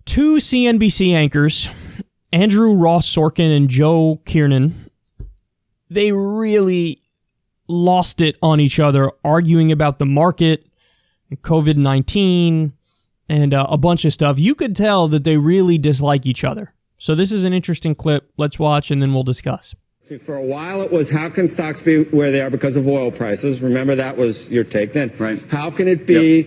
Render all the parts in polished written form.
Two CNBC anchors, Andrew Ross Sorkin and Joe Kiernan, they really lost it on each other, arguing about the market, COVID-19, and a bunch of stuff. You could tell that they really dislike each other. So this is an interesting clip. Let's watch, and then we'll discuss. See, for a while it was, how can stocks be where they are because of oil prices? Remember, that was your take then. Right. How can it be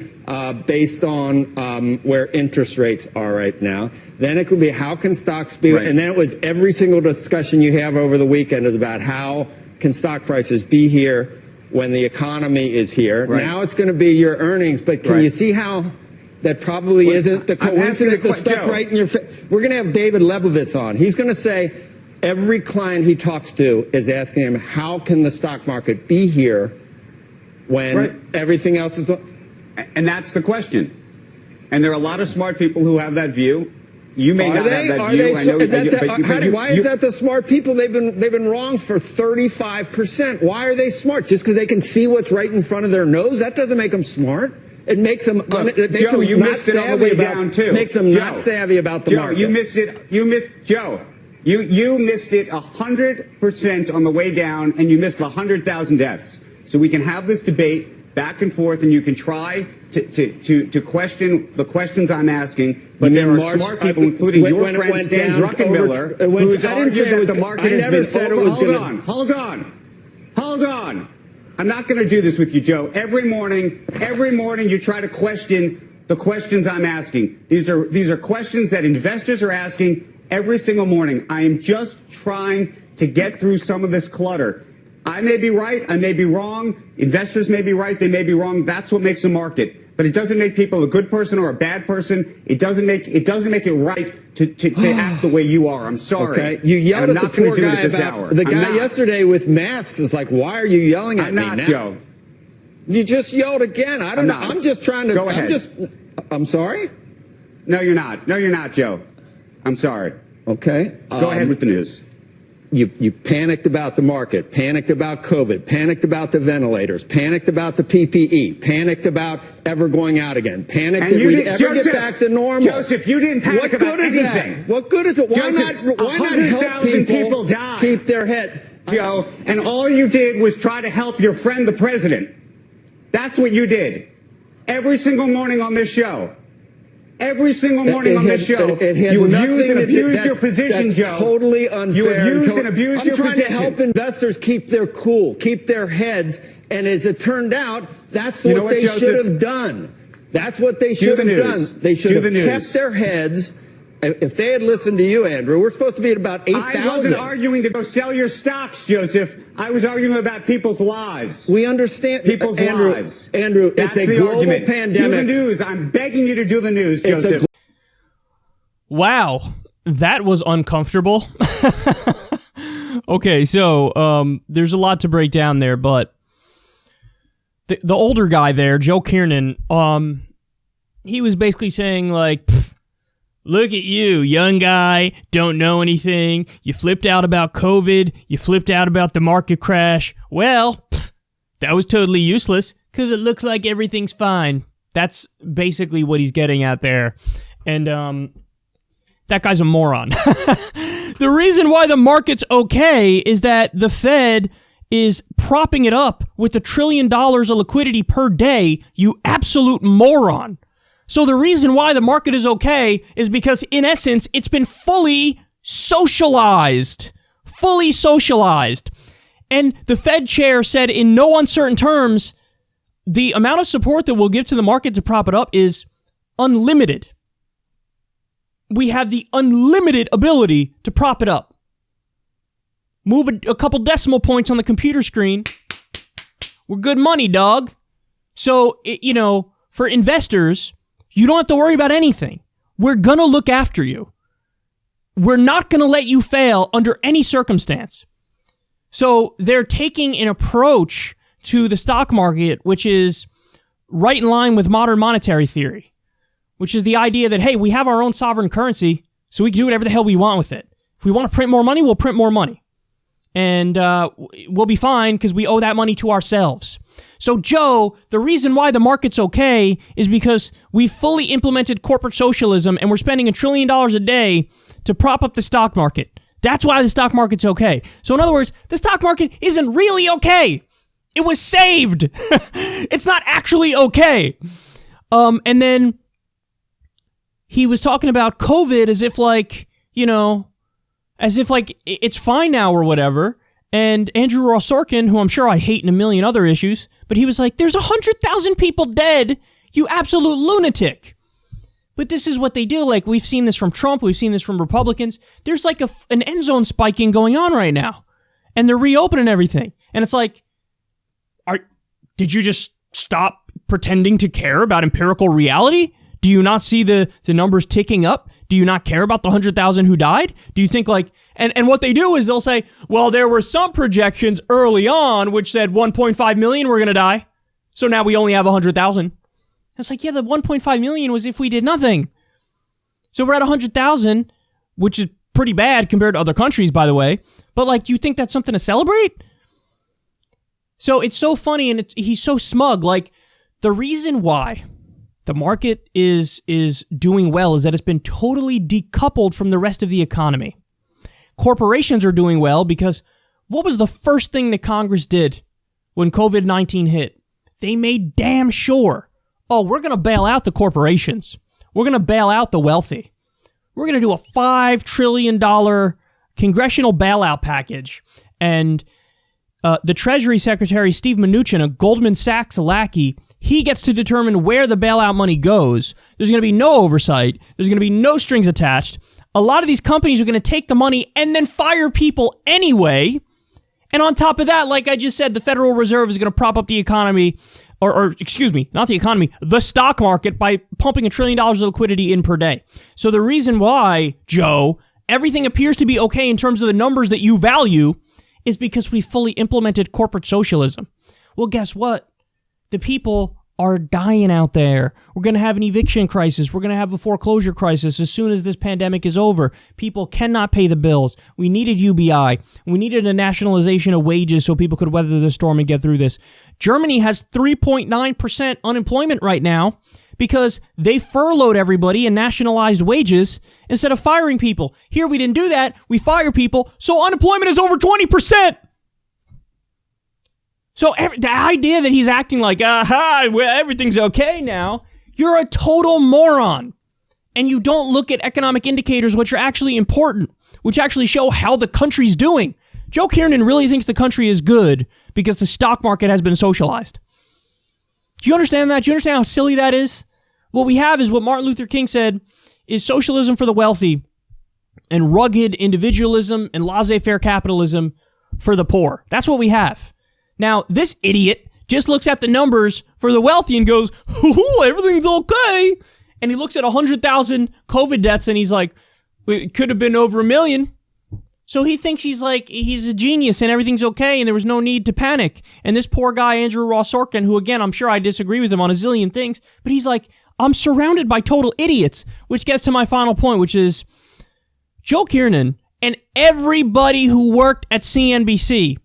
based on where interest rates are right now? Then it could be, how can stocks be, right. And then it was every single discussion you have over the weekend is about how can stock prices be here when the economy is here. Right. Now it's going to be your earnings, but can right. you see how that probably isn't the coincidence, the stuff right in your face? We're going to have David Lebovitz on. He's going to say, every client he talks to is asking him, how can the stock market be here when right. everything else is... And that's the question. And there are a lot of smart people who have that view. You may not have that view. Why is that the smart people? They've been wrong for 35%. Why are they smart? Just because they can see what's right in front of their nose? That doesn't make them smart. It makes them... Joe, you missed it on the way down, too. Makes them not savvy about the market. Joe, you missed it. Joe. You missed it 100% on the way down, and you missed the 100,000 deaths. So we can have this debate back and forth, and you can try to question the questions I'm asking. But there are smart people, including your friend Stan Druckenmiller, who's argued that the market has been... Hold on. I'm not going to do this with you, Joe. Every morning you try to question the questions I'm asking. These are questions that investors are asking every single morning. I am just trying to get through some of this clutter. I may be right. I may be wrong. Investors may be right. They may be wrong. That's what makes a market. But it doesn't make people a good person or a bad person. It doesn't make it right to act the way you are. I'm sorry. Okay. You yelled at the poor guy about the guy yesterday with masks. Is like, why are you yelling at me now? I'm not, Joe. You just yelled again. I don't know. I'm just trying to... Go ahead. I'm sorry? No, you're not. No, you're not, Joe. I'm sorry. Okay. Go ahead with the news. You panicked about the market, panicked about COVID, panicked about the ventilators, panicked about the PPE, panicked about ever going out again, panicked that we'd ever get back to normal. Joseph, you didn't panic about anything. What good is it? Why not help people died. Keep their head? Joe, and all you did was try to help your friend, the president. That's what you did. Every single morning on this show. Every single morning on this show, you have used and abused your position, Joe. That's totally unfair. You have used and abused your position. I'm trying to help investors keep their cool, keep their heads, and as it turned out, that's what they should have done. That's what they should have done. They should have kept their heads. If they had listened to you, Andrew, we're supposed to be at about 8,000. I wasn't arguing to go sell your stocks, Joseph. I was arguing about people's lives. We understand. People's lives. Andrew, that's it's a global pandemic. Do the news. I'm begging you to do the news, Joseph. Wow, that was uncomfortable. Okay, so there's a lot to break down there, but the older guy there, Joe Kiernan, he was basically saying, like, look at you, young guy, don't know anything. You flipped out about COVID. You flipped out about the market crash. Well, that was totally useless because it looks like everything's fine. That's basically what he's getting at there. And that guy's a moron. The reason why the market's okay is that the Fed is propping it up with $1 trillion of liquidity per day, you absolute moron. So the reason why the market is okay is because, in essence, it's been fully socialized. Fully socialized. And the Fed chair said in no uncertain terms, the amount of support that we'll give to the market to prop it up is unlimited. We have the unlimited ability to prop it up. Move a couple decimal points on the computer screen. We're good money, dog. So, for investors, you don't have to worry about anything. We're going to look after you. We're not going to let you fail under any circumstance. So they're taking an approach to the stock market, which is right in line with modern monetary theory, which is the idea that, hey, we have our own sovereign currency, so we can do whatever the hell we want with it. If we want to print more money, we'll print more money. and we'll be fine because we owe that money to ourselves. So, Joe, the reason why the market's okay is because we fully implemented corporate socialism and we're spending $1 trillion a day to prop up the stock market. That's why the stock market's okay. So, in other words, the stock market isn't really okay. It was saved. It's not actually okay. And then he was talking about COVID as if it's fine now or whatever. And Andrew Ross Sorkin, who I'm sure I hate in a million other issues, but he was like, there's 100,000 people dead, you absolute lunatic. But this is what they do. Like, we've seen this from Trump. We've seen this from Republicans. There's like an end zone spiking going on right now. And they're reopening everything. And it's like, did you just stop pretending to care about empirical reality? Do you not see the numbers ticking up? Do you not care about the 100,000 who died? Do you think and what they do is they'll say, well, there were some projections early on which said 1.5 million were going to die. So now we only have 100,000. It's like, yeah, the 1.5 million was if we did nothing. So we're at 100,000, which is pretty bad compared to other countries, by the way. But do you think that's something to celebrate? So it's so funny, and he's so smug. The reason why the market is doing well is that it's been totally decoupled from the rest of the economy. Corporations are doing well because what was the first thing that Congress did when COVID-19 hit? They made damn sure, we're going to bail out the corporations. We're going to bail out the wealthy. We're going to do a $5 trillion congressional bailout package. And the Treasury Secretary, Steve Mnuchin, a Goldman Sachs lackey, he gets to determine where the bailout money goes. There's going to be no oversight. There's going to be no strings attached. A lot of these companies are going to take the money and then fire people anyway. And on top of that, like I just said, the Federal Reserve is going to prop up the economy, or excuse me, not the economy, the stock market by pumping $1 trillion of liquidity in per day. So the reason why, Joe, everything appears to be okay in terms of the numbers that you value is because we fully implemented corporate socialism. Well, guess what? The people are dying out there. We're going to have an eviction crisis. We're going to have a foreclosure crisis as soon as this pandemic is over. People cannot pay the bills. We needed UBI. We needed a nationalization of wages so people could weather the storm and get through this. Germany has 3.9% unemployment right now because they furloughed everybody and nationalized wages instead of firing people. Here, we didn't do that. We fire people, so unemployment is over 20%. So the idea that he's acting like, everything's okay now, you're a total moron. And you don't look at economic indicators which are actually important, which actually show how the country's doing. Joe Kiernan really thinks the country is good because the stock market has been socialized. Do you understand that? Do you understand how silly that is? What we have is what Martin Luther King said is socialism for the wealthy and rugged individualism and laissez-faire capitalism for the poor. That's what we have. Now, this idiot just looks at the numbers for the wealthy and goes, everything's okay. And he looks at 100,000 COVID deaths and he's like, it could have been over 1 million. So he thinks he's a genius and everything's okay and there was no need to panic. And this poor guy, Andrew Ross Sorkin, who again, I'm sure I disagree with him on a zillion things, but he's like, I'm surrounded by total idiots, which gets to my final point, which is Joe Kiernan and everybody who worked at CNBC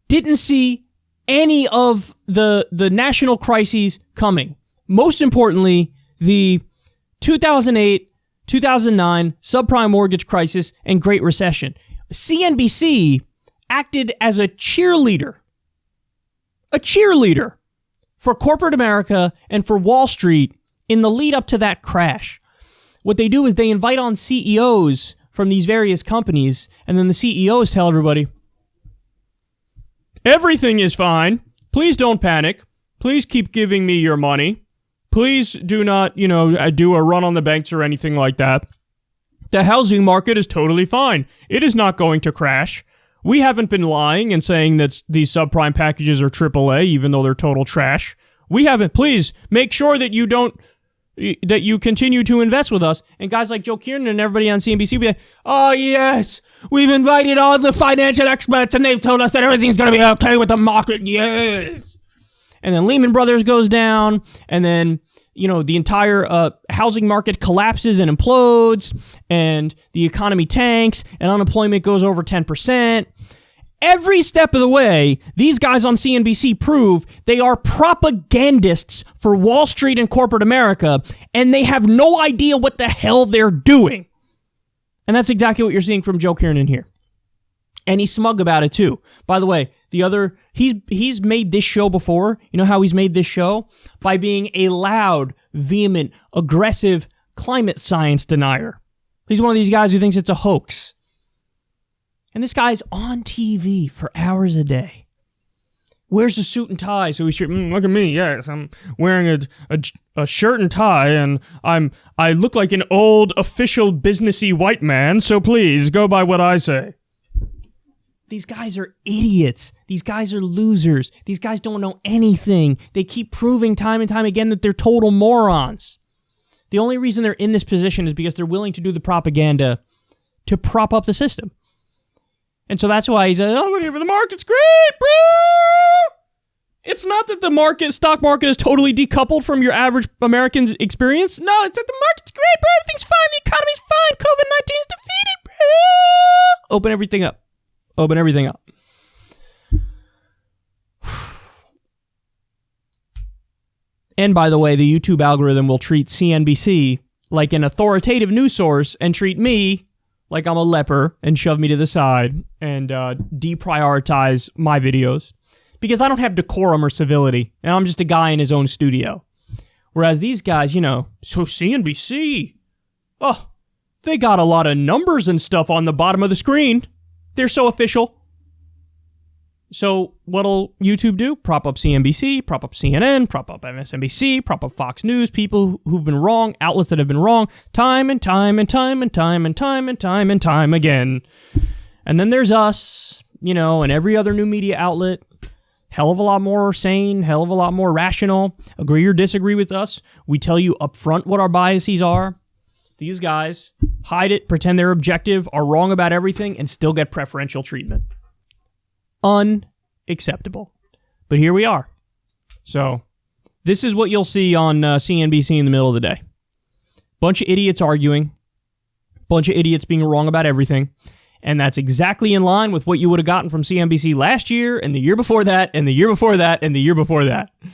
didn't see any of the national crises coming. Most importantly, the 2008, 2009 subprime mortgage crisis and Great Recession. CNBC acted as a cheerleader for corporate America and for Wall Street in the lead up to that crash. What they do is they invite on CEOs from these various companies, and then the CEOs tell everybody, everything is fine. Please don't panic. Please keep giving me your money. Please do not, do a run on the banks or anything like that. The housing market is totally fine. It is not going to crash. We haven't been lying and saying that these subprime packages are AAA, even though they're total trash. We haven't. Please make sure that you continue to invest with us. And guys like Joe Kiernan and everybody on CNBC be like, oh yes, we've invited all the financial experts and they've told us that everything's going to be okay with the market. Yes. And then Lehman Brothers goes down, and then, the entire housing market collapses and implodes, and the economy tanks, and unemployment goes over 10%. Every step of the way, these guys on CNBC prove they are propagandists for Wall Street and corporate America, and they have no idea what the hell they're doing. And that's exactly what you're seeing from Joe Kiernan here. And he's smug about it too. By the way, he's made this show before. You know how he's made this show? By being a loud, vehement, aggressive climate science denier. He's one of these guys who thinks it's a hoax. And this guy's on TV for hours a day. Wears a suit and tie, so he's look at me. Yes, I'm wearing a shirt and tie, and I look like an old official businessy white man. So please go by what I say. These guys are idiots. These guys are losers. These guys don't know anything. They keep proving time and time again that they're total morons. The only reason they're in this position is because they're willing to do the propaganda to prop up the system. And so that's why he said, the market's great, bro. It's not that the stock market is totally decoupled from your average American's experience. No, it's that the market's great, bro. Everything's fine. The economy's fine. COVID-19 is defeated, bro. Open everything up. Open everything up. And by the way, the YouTube algorithm will treat CNBC like an authoritative news source and treat me like I'm a leper and shove me to the side and deprioritize my videos because I don't have decorum or civility and I'm just a guy in his own studio. Whereas these guys, so CNBC, they got a lot of numbers and stuff on the bottom of the screen. They're so official. So what'll YouTube do? Prop up CNBC, prop up CNN, prop up MSNBC, prop up Fox News, people who've been wrong, outlets that have been wrong, time and time and time and time and time and time and time again. And then there's us, and every other new media outlet, hell of a lot more sane, hell of a lot more rational, agree or disagree with us. We tell you up front what our biases are. These guys hide it, pretend they're objective, are wrong about everything, and still get preferential treatment. Unacceptable. But here we are. So, this is what you'll see on CNBC in the middle of the day. Bunch of idiots arguing. Bunch of idiots being wrong about everything. And that's exactly in line with what you would have gotten from CNBC last year, and the year before that, and the year before that, and the year before that.